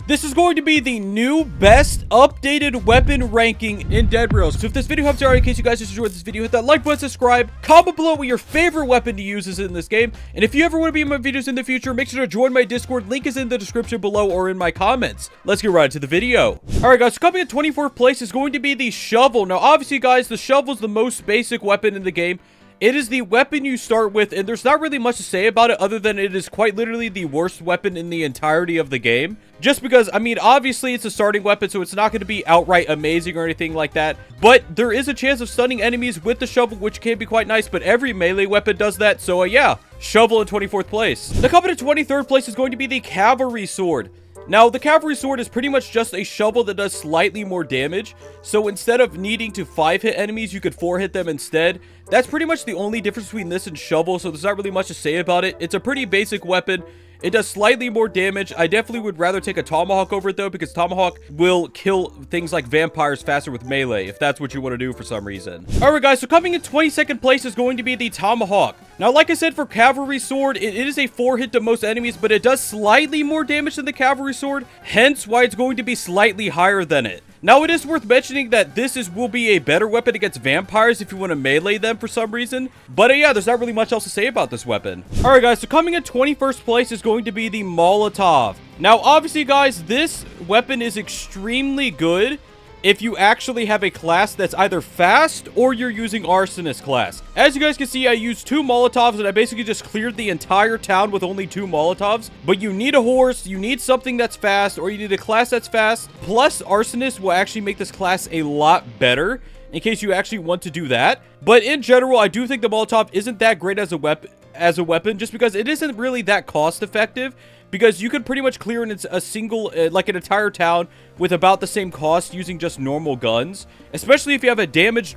This is going to be the new best updated weapon ranking in Dead Rails. So if this video helps you out, in case you guys just enjoyed this video, hit that like button, subscribe, comment below what your favorite weapon to use is in this game. And if you ever want to be in my videos in the future, make sure to join my Discord. Link is in the description below or in my comments. Let's get right into the video. Alright guys, so coming in 24th place is going to be the shovel. Now obviously guys, the shovel is the most basic weapon in the game. It is the weapon you start with, and there's not really much to say about it other than it is quite literally the worst weapon in the entirety of the game. Just because, I mean, obviously it's a starting weapon, so it's not going to be outright amazing or anything like that. But there is a chance of stunning enemies with the shovel, which can be quite nice, but every melee weapon does that, so yeah. Shovel in 24th place. The coming in 23rd place is going to be the Cavalry Sword. Now, the Cavalry Sword is pretty much just a shovel that does slightly more damage. So instead of needing to 5-hit enemies, you could 4-hit them instead. That's pretty much the only difference between this and shovel, so there's not really much to say about it. It's a pretty basic weapon. It does slightly more damage. I definitely would rather take a tomahawk over it though, because tomahawk will kill things like vampires faster with melee, if that's what you want to do for some reason. Alright guys, so coming in 22nd place is going to be the tomahawk. Now, like I said, for Cavalry Sword, it is a 4-hit to most enemies, but it does slightly more damage than the Cavalry Sword, hence why it's going to be slightly higher than it. Now, it is worth mentioning that this will be a better weapon against vampires if you want to melee them for some reason. But yeah, there's not really much else to say about this weapon. Alright guys, so coming in 21st place is going to be the Molotov. Now, obviously guys, this weapon is extremely good if you actually have a class that's either fast or you're using Arsonist class. As you guys can see, I used 2 Molotovs and I basically just cleared the entire town with only 2 Molotovs. But you need a horse, you need something that's fast, or you need a class that's fast. Plus, Arsonist will actually make this class a lot better in case you actually want to do that. But in general, I do think the Molotov isn't that great as a weapon just because it isn't really that cost effective. Because you could pretty much clear a single, like an entire town with about the same cost using just normal guns. Especially if you have a damage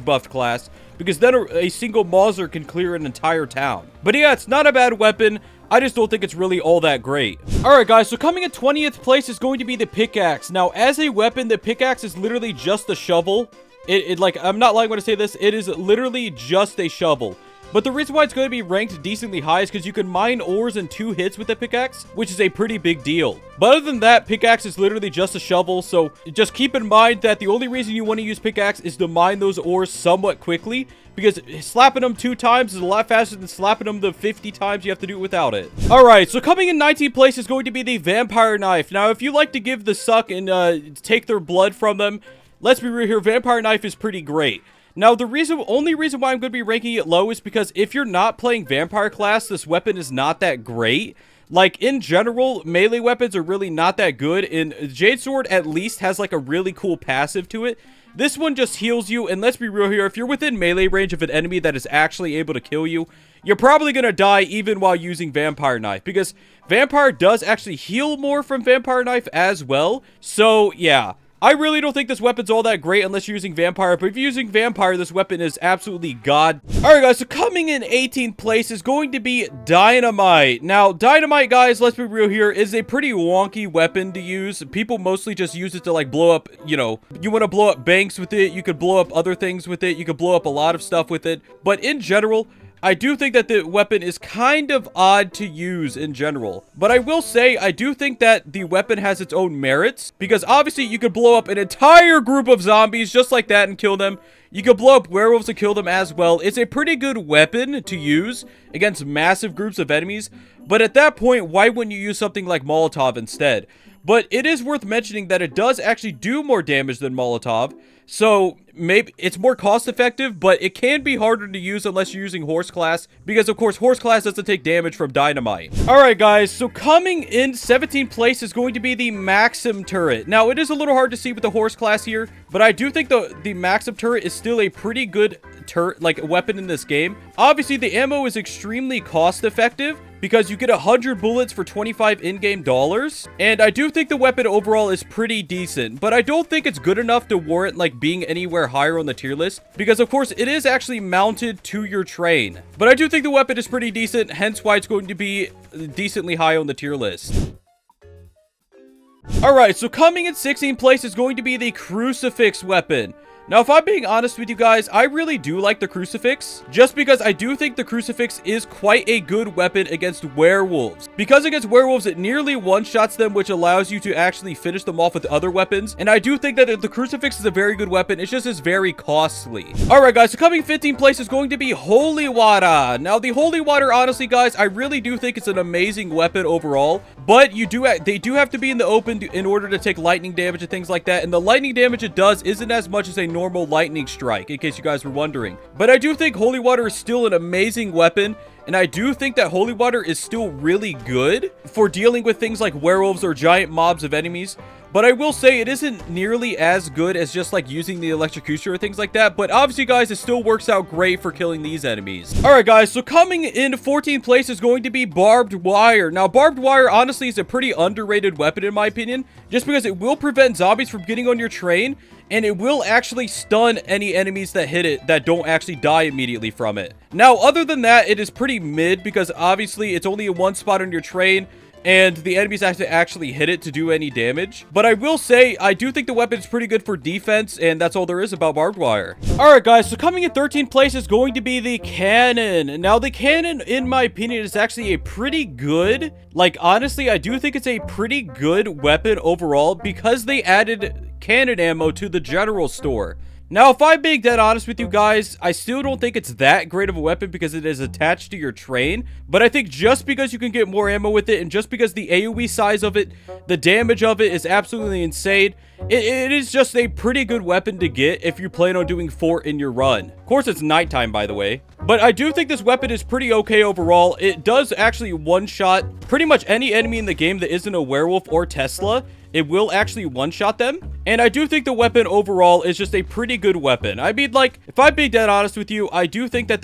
buffed class, because then a single Mauser can clear an entire town. But yeah, it's not a bad weapon. I just don't think it's really all that great. Alright guys, so coming in 20th place is going to be the pickaxe. Now, as a weapon, the pickaxe is literally just a shovel. Like, I'm not lying when I say this. It is literally just a shovel. But the reason why it's going to be ranked decently high is because you can mine ores in 2 hits with the pickaxe, which is a pretty big deal. But other than that, pickaxe is literally just a shovel, so just keep in mind that the only reason you want to use pickaxe is to mine those ores somewhat quickly, because slapping them 2 times is a lot faster than slapping them the 50 times you have to do it without it. Alright, so coming in 19th place is going to be the Vampire Knife. Now, if you like to give the suck and take their blood from them, let's be real here, Vampire Knife is pretty great. Now, the only reason why I'm going to be ranking it low is because if you're not playing Vampire class, this weapon is not that great. Like, in general, melee weapons are really not that good, and Jade Sword at least has, like, a really cool passive to it. This one just heals you, and let's be real here, if you're within melee range of an enemy that is actually able to kill you, you're probably going to die even while using Vampire Knife, because Vampire does actually heal more from Vampire Knife as well. So, yeah. I really don't think this weapon's all that great unless you're using Vampire, but if you're using Vampire, this weapon is absolutely god. Alright guys, so coming in 18th place is going to be Dynamite. Now, Dynamite, guys, let's be real here, is a pretty wonky weapon to use. People mostly just use it to, like, blow up, you know, you want to blow up banks with it, you could blow up other things with it, you could blow up a lot of stuff with it, but in general, I do think that the weapon is kind of odd to use in general. But I will say, I do think that the weapon has its own merits. Because obviously, you could blow up an entire group of zombies just like that and kill them. You could blow up werewolves and kill them as well. It's a pretty good weapon to use against massive groups of enemies. But at that point, why wouldn't you use something like Molotov instead? But it is worth mentioning that it does actually do more damage than Molotov. So, maybe it's more cost effective, but it can be harder to use unless you're using Horse class. Because, of course, Horse class doesn't take damage from Dynamite. Alright, guys. So, coming in 17th place is going to be the Maxim turret. Now, it is a little hard to see with the Horse class here. But I do think the Maxim turret is still a pretty good weapon in this game. Obviously, the ammo is extremely cost effective, because you get 100 bullets for 25 in-game dollars. And I do think the weapon overall is pretty decent, but I don't think it's good enough to warrant, like, being anywhere higher on the tier list, because of course it is actually mounted to your train. But I do think the weapon is pretty decent, hence why it's going to be decently high on the tier list. Alright, so coming in 16th place is going to be the Crucifix weapon. Now, if I'm being honest with you guys, I really do like the Crucifix, just because I do think the Crucifix is quite a good weapon against werewolves. Because against werewolves, it nearly one-shots them, which allows you to actually finish them off with other weapons. And I do think that the Crucifix is a very good weapon. It's just is very costly. All right, guys, so coming 15th place is going to be Holy Water. Now, the Holy Water, honestly, guys, I really do think it's an amazing weapon overall, but they do have to be in the open in order to take lightning damage and things like that. And the lightning damage it does isn't as much as a normal lightning strike, in case you guys were wondering. But I do think Holy Water is still an amazing weapon, and I do think that Holy Water is still really good for dealing with things like werewolves or giant mobs of enemies. But I will say it isn't nearly as good as just like using the Electrocutioner or things like that. But obviously, guys, it still works out great for killing these enemies. All right, guys, so coming in 14th place is going to be Barbed Wire. Now, Barbed Wire, honestly, is a pretty underrated weapon in my opinion, just because it will prevent zombies from getting on your train, and it will actually stun any enemies that hit it that don't actually die immediately from it. Now, other than that, it is pretty mid because obviously it's only in one spot on your train, and the enemies have to actually hit it to do any damage. But I will say, I do think the weapon is pretty good for defense, and that's all there is about Barbed Wire. Alright, guys, so coming in 13th place is going to be the Cannon. Now, the Cannon, in my opinion, is actually a pretty good, like, honestly, I do think it's a pretty good weapon overall because they added cannon ammo to the general store. Now, if I'm being dead honest with you guys, I still don't think it's that great of a weapon because it is attached to your train. But I think just because you can get more ammo with it, and just because the AoE size of it, the damage of it is absolutely insane, it is just a pretty good weapon to get if you plan on doing 4 in your run. Of course, it's nighttime, by the way. But I do think this weapon is pretty okay overall. It does actually one-shot pretty much any enemy in the game that isn't a werewolf or Tesla. It will actually one-shot them. And I do think the weapon overall is just a pretty good weapon. I mean, like, if I'm being dead honest with you, I do think that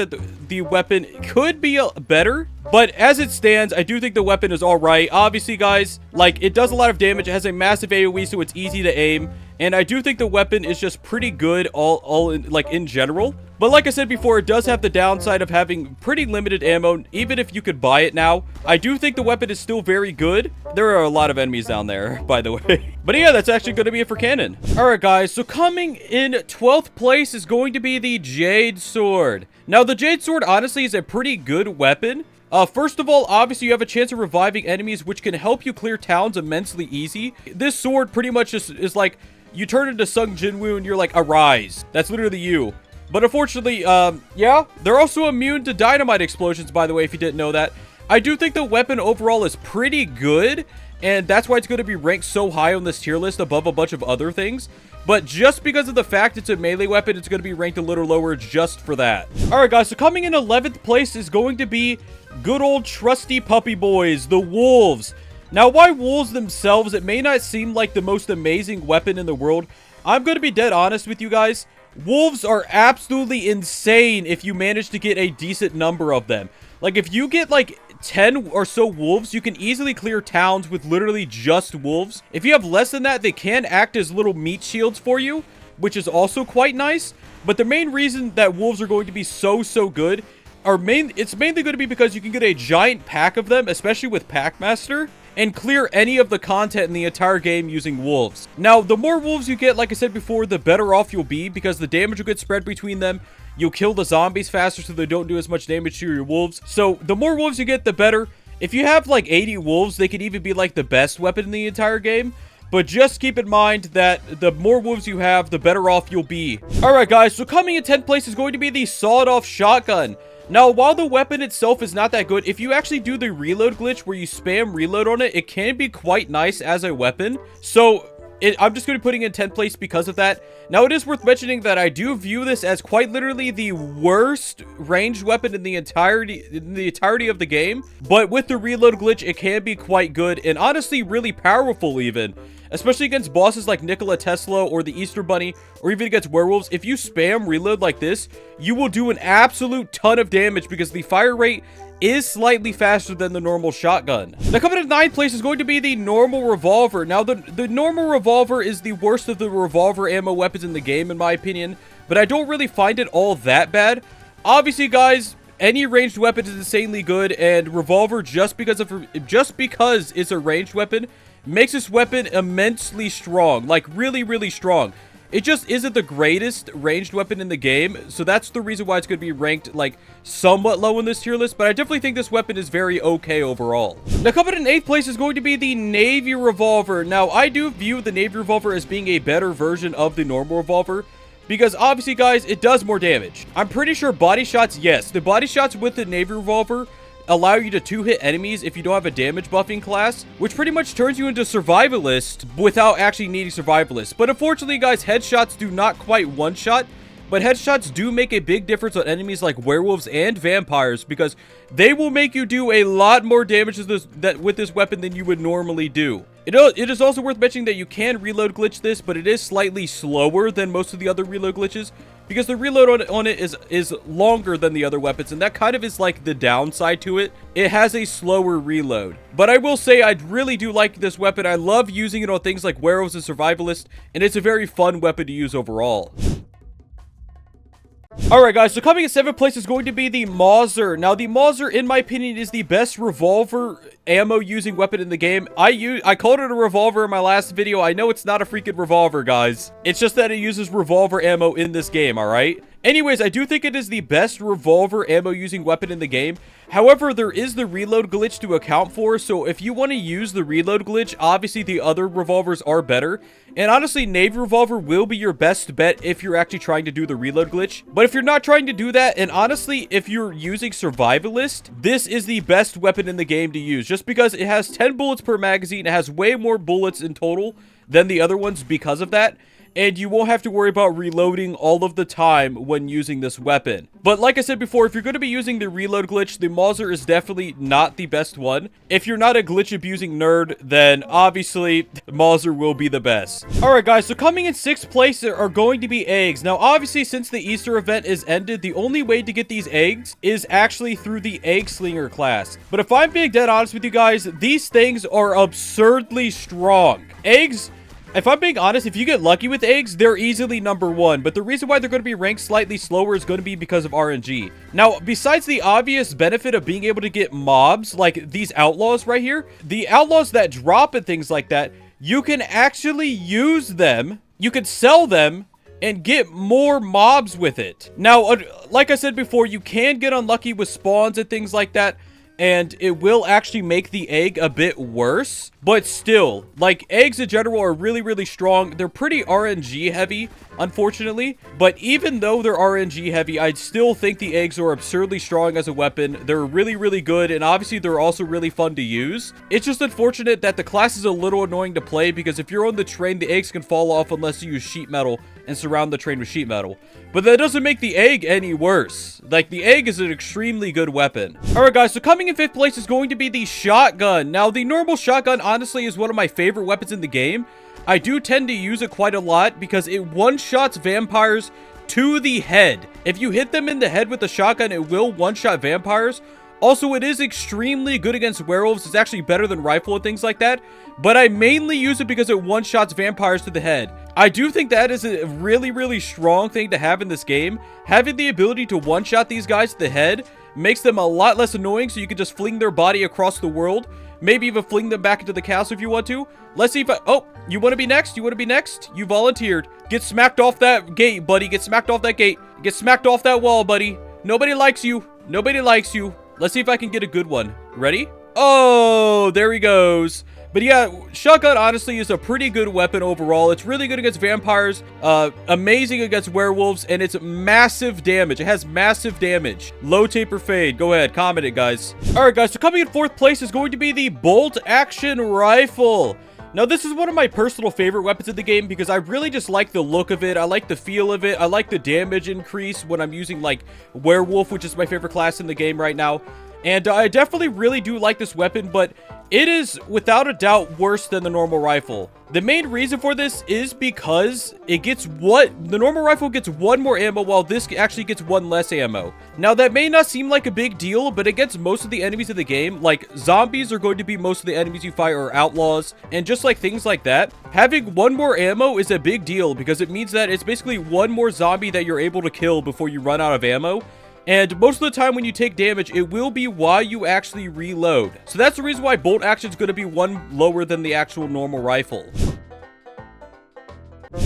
the weapon could be better. But as it stands, I do think the weapon is all right. Obviously, guys, like, it does a lot of damage. It has a massive AoE, so it's easy to aim. And I do think the weapon is just pretty good in general. But like I said before, it does have the downside of having pretty limited ammo, even if you could buy it now. I do think the weapon is still very good. There are a lot of enemies down there, by the way. But yeah, that's actually going to be it for Cannon. Alright, guys, so coming in 12th place is going to be the Jade Sword. Now, the Jade Sword, honestly, is a pretty good weapon. First of all, obviously, you have a chance of reviving enemies, which can help you clear towns immensely easy. This sword pretty much just is like, you turn into Sung Jinwoo and you're like, arise. That's literally you. But unfortunately, yeah, they're also immune to dynamite explosions, by the way, if you didn't know that. I do think the weapon overall is pretty good, and that's why it's going to be ranked so high on this tier list above a bunch of other things. But just because of the fact it's a melee weapon, it's going to be ranked a little lower just for that. Alright, guys, so coming in 11th place is going to be good old trusty puppy boys, the wolves. Now, why wolves themselves, it may not seem like the most amazing weapon in the world. I'm going to be dead honest with you guys. Wolves are absolutely insane if you manage to get a decent number of them. Like, if you get, like, 10 or so wolves, you can easily clear towns with literally just wolves. If you have less than that, they can act as little meat shields for you, which is also quite nice. But the main reason that wolves are going to be so good it's mainly going to be because you can get a giant pack of them, especially with Packmaster, and clear any of the content in the entire game using wolves. Now, the more wolves you get, like I said before, the better off you'll be, because the damage will get spread between them. You'll kill the zombies faster so they don't do as much damage to your wolves. So the more wolves you get, the better. If you have like 80 wolves, they could even be like the best weapon in the entire game. But just keep in mind that the more wolves you have, the better off you'll be. Alright, guys, so coming in 10th place is going to be the sawed-off shotgun. Now, while the weapon itself is not that good, if you actually do the reload glitch where you spam reload on it, it can be quite nice as a weapon. So, I'm just going to be putting it in 10th place because of that. Now, it is worth mentioning that I do view this as quite literally the worst ranged weapon in the entirety of the game. But with the reload glitch, it can be quite good and honestly really powerful even. Especially against bosses like Nikola Tesla or the Easter Bunny, or even against werewolves. If you spam reload like this, you will do an absolute ton of damage because the fire rate is slightly faster than the normal shotgun. Now, coming in 9th place is going to be the normal revolver. Now, the normal revolver is the worst of the revolver ammo weapons in the game, in my opinion, but I don't really find it all that bad. Obviously, guys, any ranged weapon is insanely good, and revolver, just because it's a ranged weapon, makes this weapon immensely strong, like really strong. it just isn't the greatest ranged weapon in the game. So that's the reason why it's going to be ranked like somewhat low in this tier list. But I definitely think this weapon is very okay overall. Now coming in 8th place is going to be the Navy Revolver. Now I do view the Navy Revolver as being a better version of the normal revolver, because obviously, guys, it does more damage. I'm pretty sure body shots, yes. The body shots with the Navy Revolver allow you to 2-hit enemies if you don't have a damage buffing class, which pretty much turns you into Survivalist without actually needing Survivalist. But unfortunately, guys, headshots do not quite one-shot, but headshots do make a big difference on enemies like werewolves and vampires, because they will make you do a lot more damage with this weapon than you would normally do. It is also worth mentioning that you can reload glitch this, but it is slightly slower than most of the other reload glitches, because the reload on it is longer than the other weapons, and that kind of is like the downside to it. It has a slower reload. But I will say I really do like this weapon. I love using it on things like werewolves and survivalists, and it's a very fun weapon to use overall. Alright guys, so coming in 7th place is going to be the Mauser. Now the Mauser, in my opinion, is the best revolver ammo using weapon in the game. I called it a revolver in my last video. I know it's not a freaking revolver, guys. It's just that it uses revolver ammo in this game, alright? Anyways, I do think it is the best revolver ammo using weapon in the game. However, there is the reload glitch to account for, so if you want to use the reload glitch, obviously the other revolvers are better. And honestly, Navy Revolver will be your best bet if you're actually trying to do the reload glitch. But if you're not trying to do that, and honestly, if you're using Survivalist, this is the best weapon in the game to use, just because it has 10 bullets per magazine. It has way more bullets in total than the other ones because of that. And you won't have to worry about reloading all of the time when using this weapon. But like I said before, if you're going to be using the reload glitch, the Mauser is definitely not the best one. If you're not a glitch-abusing nerd, then obviously, Mauser will be the best. Alright guys, so coming in 6th place are going to be eggs. Now obviously, since the Easter event is ended, the only way to get these eggs is actually through the Egg Slinger class. But if I'm being dead honest with you guys, these things are absurdly strong. Eggs... If I'm being honest, if you get lucky with eggs, they're easily #1. But the reason why they're going to be ranked slightly slower is going to be because of RNG. Now, besides the obvious benefit of being able to get mobs, like these outlaws right here, the outlaws that drop and things like that, you can actually use them, you can sell them, and get more mobs with it. Now, like I said before, you can get unlucky with spawns and things like that, and it will actually make the egg a bit worse. But still, like, eggs in general are really, really strong. They're pretty RNG heavy, unfortunately. But even though they're RNG heavy, I still think the eggs are absurdly strong as a weapon. They're really, really good, and obviously they're also really fun to use. It's just unfortunate that the class is a little annoying to play, because if you're on the train, the eggs can fall off unless you use sheet metal and surround the train with sheet metal. But that doesn't make the egg any worse. Like, the egg is an extremely good weapon. Alright guys, so coming in 5th place is going to be the shotgun. Now, the normal shotgun honestly is one of my favorite weapons in the game. I do tend to use it quite a lot because it one-shots vampires to the head. If you hit them in the head with the shotgun, it will one-shot vampires. Also, it is extremely good against werewolves. It's actually better than rifle and things like that. But I mainly use it because it one-shots vampires to the head. I do think that is a really, really strong thing to have in this game. Having the ability to one-shot these guys to the head makes them a lot less annoying, so you can just fling their body across the world. Maybe even fling them back into the castle if you want to. Let's see if I... Oh, you want to be next? You want to be next? You volunteered. Get smacked off that gate, buddy. Get smacked off that gate. Get smacked off that wall, buddy. Nobody likes you. Nobody likes you. Let's see if I can get a good one. Ready? Oh, there he goes. But yeah, shotgun honestly is a pretty good weapon overall. It's really good against vampires, amazing against werewolves, and it's massive damage. It has massive damage. Low taper fade. Go ahead, comment it, guys. All right, guys, so coming in 4th place is going to be the bolt action rifle. Now, this is one of my personal favorite weapons in the game because I really just like the look of it. I like the feel of it. I like the damage increase when I'm using, like, werewolf, which is my favorite class in the game right now. And I definitely really do like this weapon, but it is without a doubt worse than the normal rifle. The main reason for this is because it gets the normal rifle gets 1 more ammo while this actually gets 1 less ammo. Now, that may not seem like a big deal, but against most of the enemies in the game, like zombies are going to be most of the enemies you fight, or outlaws, and just like things like that, having 1 more ammo is a big deal because it means that it's basically 1 more zombie that you're able to kill before you run out of ammo. And most of the time when you take damage, it will be while you actually reload. So that's the reason why bolt action is going to be 1 lower than the actual normal rifle.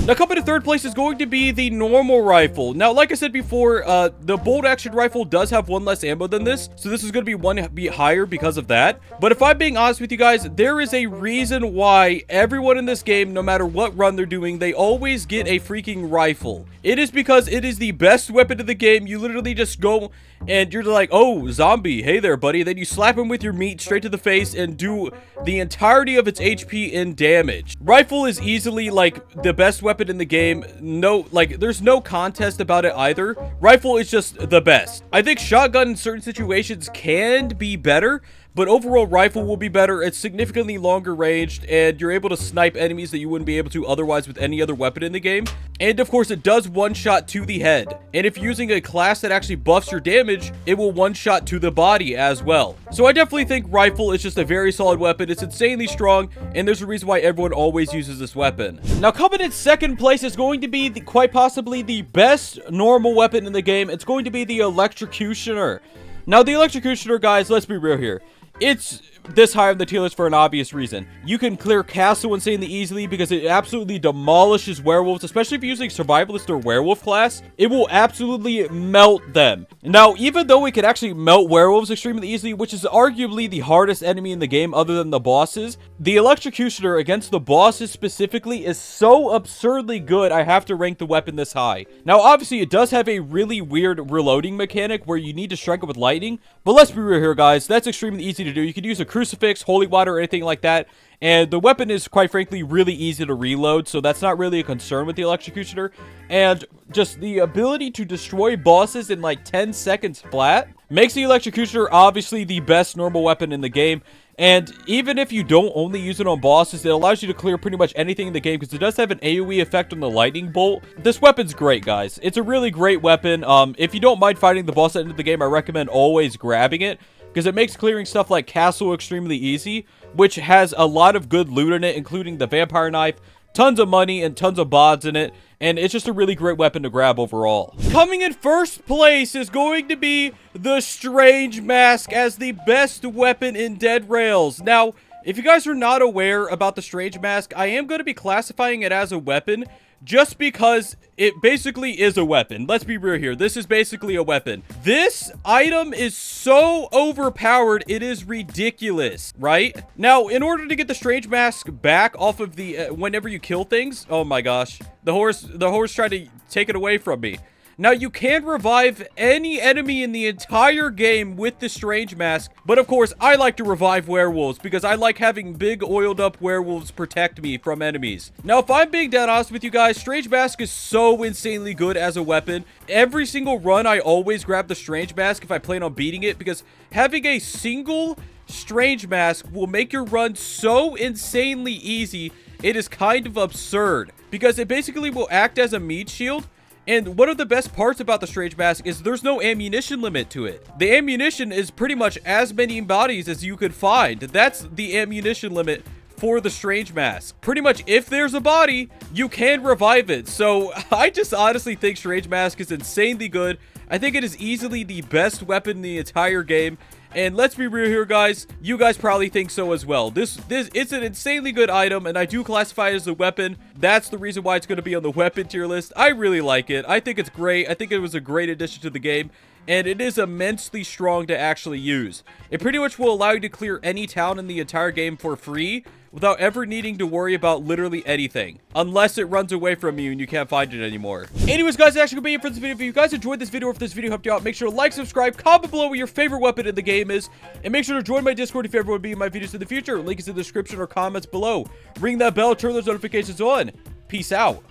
Now, coming to third place is going to be the normal rifle. Now, like I said before, the bolt action rifle does have one less ammo than this, so this is going to be one beat higher because of that. But if I'm being honest with you guys, there is a reason why everyone in this game, no matter what run they're doing, they always get a freaking rifle. It is because it is the best weapon of the game. You literally just go and you're like, oh, zombie, hey there, buddy. Then you slap him with your meat straight to the face and do the entirety of its HP in damage. Rifle is easily, like, the best weapon in the game. No, like, there's no contest about it either. Rifle is just the best. I think shotgun in certain situations can be better, but overall rifle will be better. It's significantly longer ranged, and you're able to snipe enemies that you wouldn't be able to otherwise with any other weapon in the game. And of course, it does one shot to the head. And if you're using a class that actually buffs your damage, it will one shot to the body as well. So I definitely think rifle is just a very solid weapon. It's insanely strong, and there's a reason why everyone always uses this weapon. Now, coming in second place is going to be quite possibly the best normal weapon in the game. It's going to be the Electrocutioner. Now, the Electrocutioner, guys, let's be real here. It's this high on the tier list for an obvious reason. You can clear castle insanely easily because it absolutely demolishes werewolves, especially if you're using survivalist or werewolf class. It will absolutely melt them. Now, even though it can actually melt werewolves extremely easily, which is arguably the hardest enemy in the game other than the bosses, the Electrocutioner against the bosses specifically is so absurdly good, I have to rank the weapon this high. Now, obviously, it does have a really weird reloading mechanic where you need to strike it with lightning, but let's be real here, guys. That's extremely easy to do. You could use a crucifix, holy water, or anything like that, and the weapon is, quite frankly, really easy to reload, so that's not really a concern with the Electrocutioner. And just the ability to destroy bosses in like 10 seconds flat makes the Electrocutioner obviously the best normal weapon in the game. And even if you don't only use it on bosses, it allows you to clear pretty much anything in the game because it does have an AoE effect on the lightning bolt. This weapon's great, guys. It's a really great weapon. If you don't mind fighting the boss at the end of the game, I recommend always grabbing it because it makes clearing stuff like castle extremely easy, which has a lot of good loot in it, including the vampire knife, tons of money, and tons of bods in it. And it's just a really great weapon to grab overall. Coming in first place is going to be the Strange Mask as the best weapon in Dead Rails. Now, if you guys are not aware about the Strange Mask, I am going to be classifying it as a weapon just because it basically is a weapon. Let's be real here. This is basically a weapon. This item is so overpowered, it is ridiculous, right? Now, in order to get the Strange Mask back off of the, whenever you kill things, oh my gosh, the horse tried to take it away from me. Now, you can revive any enemy in the entire game with the Strange Mask, but of course, I like to revive werewolves because I like having big oiled up werewolves protect me from enemies. Now, if I'm being dead honest with you guys, Strange Mask is so insanely good as a weapon. Every single run, I always grab the Strange Mask if I plan on beating it because having a single Strange Mask will make your run so insanely easy, it is kind of absurd because it basically will act as a meat shield. And one of the best parts about the Strange Mask is there's no ammunition limit to it. The ammunition is pretty much as many bodies as you could find. That's the ammunition limit for the Strange Mask. Pretty much if there's a body, you can revive it. So I just honestly think Strange Mask is insanely good. I think it is easily the best weapon in the entire game. And let's be real here, guys. You guys probably think so as well. This it's an insanely good item, and I do classify it as a weapon. That's the reason why it's going to be on the weapon tier list. I really like it. I think it's great. I think it was a great addition to the game. And it is immensely strong to actually use. It pretty much will allow you to clear any town in the entire game for free without ever needing to worry about literally anything. Unless it runs away from you and you can't find it anymore. Anyways, guys, that's actually going to be it for this video. If you guys enjoyed this video, or if this video helped you out, make sure to like, subscribe, comment below what your favorite weapon in the game is. And make sure to join my Discord if you ever want to be in my videos in the future. Link is in the description or comments below. Ring that bell, turn those notifications on. Peace out.